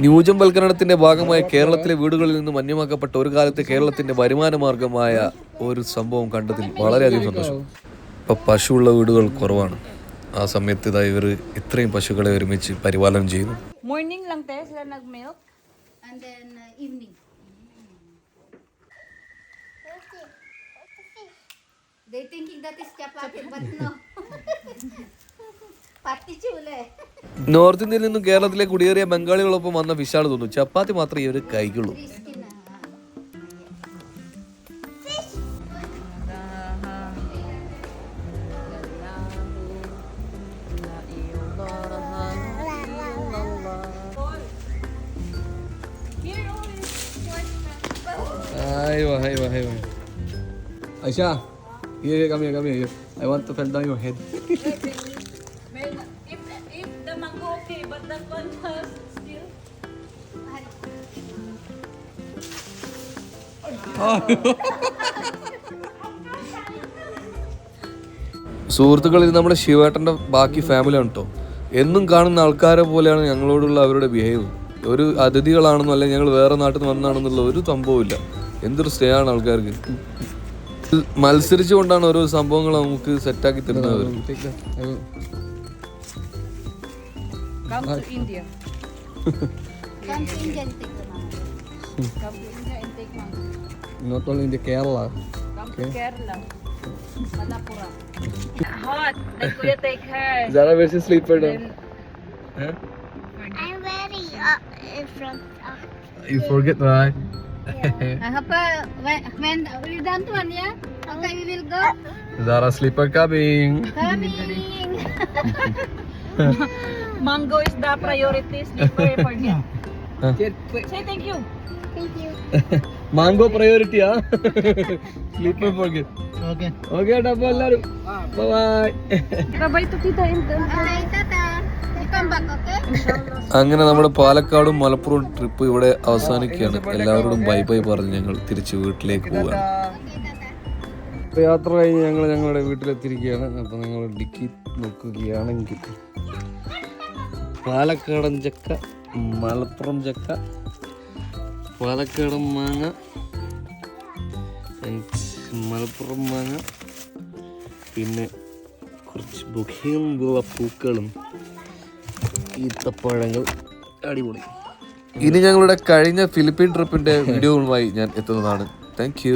ന്യൂജംവൽക്കരണത്തിന്റെ ഭാഗമായി കേരളത്തിലെ വീടുകളിൽ നിന്നും അന്യമാക്കപ്പെട്ട ഒരു കാലത്ത് കേരളത്തിന്റെ വരുമാന മാർഗമായ ഒരു സംഭവം കണ്ടതിൽ വളരെയധികം സന്തോഷം. ഇപ്പൊ പശുവുള്ള വീടുകൾ കുറവാണ്. ആ സമയത്ത് ഇതാ ഇവർ ഇത്രയും പശുക്കളെ ഒരുമിച്ച് പരിപാലനം ചെയ്യുന്നു. Morning lang tayo sila nag-milk and then evening. They thinking that is chapati but no. Patti chule. North ഇന്ത്യയിൽ നിന്നും കേരളത്തിലേക്ക് കുടിയേറിയ ബംഗാളികളൊപ്പം വന്ന വിശാൽ തോന്നുന്നു ചപ്പാത്തി മാത്രമേ ഇവർ കഴിക്കുള്ളൂ. Aisha, here, come here. I want to fell down your head. If the mango okay, but that one has still. സുഹൃത്തുക്കളിൽ നമ്മുടെ ശിവേട്ടൻ്റെ ബാക്കി ഫാമിലിയാണ് കേട്ടോ. എന്നും കാണുന്ന ആൾക്കാരെ പോലെയാണ് ഞങ്ങളോടുള്ള അവരുടെ ബിഹേവ്. ഒരു അതിഥികളാണെന്നോ അല്ലെങ്കിൽ ഞങ്ങൾ വേറെ നാട്ടിൽ നിന്ന് വന്നാണെന്നുള്ള ഒരു സംഭവമില്ല. എന്തൊരു സ്നേഹമാണ് ആൾക്കാർക്ക്. മത്സരിച്ചുകൊണ്ടാണ് ഓരോ സംഭവങ്ങൾ നമുക്ക് സെറ്റാക്കി തരുന്നത്. Come to India. Come to India and take the mango. Come to India and take mango. Not only in the Kerala. Come to Kerala. Malapura. Hot. Let Kuya take her. Zara, where's your sleeper now? Huh? I'm very in front of. You forget, right? When we're done to one, yeah? Okay, we will go. Zara, sleeper coming. Coming. Mango is the priority. Sleeper forget. Say thank you. Thank you. Mango priority, huh? Sleeper forget. Okay. Okay, double ellaru. Bye bye. Bye to Tita. Bye, Tata. You come back, okay? അങ്ങനെ നമ്മുടെ പാലക്കാടും Malappuram trip ഇവിടെ അവസാനിക്കുകയാണ്. എല്ലാവരോടും bye bye പറഞ്ഞ് ഞങ്ങൾ തിരിച്ച് വീട്ടിലേക്ക് പോവുകയാണ്. യാത്ര കഴിഞ്ഞ് ഞങ്ങൾ ഞങ്ങളുടെ വീട്ടിലെത്തിയിരിക്കുകയാണ്. അപ്പോൾ നിങ്ങൾ ഡിക്കി നോക്കുകയാണെങ്കിൽ പാലക്കാടൻ ചക്ക, മലപ്പുറം ചക്ക, പാലക്കാടൻ മാങ്ങ, മലപ്പുറം മാങ്ങ, പിന്നെ കുറച്ച് ബുക്കിയുള്ള പൂക്കളും ഈത്തപ്പഴങ്ങൾ. അടിപൊളി. ഇനി ഞങ്ങളുടെ കഴിഞ്ഞ ഫിലിപ്പീൻ ട്രിപ്പിന്റെ വീഡിയോകളുമായി ഞാൻ എത്തുന്നതാണ്. Thank you.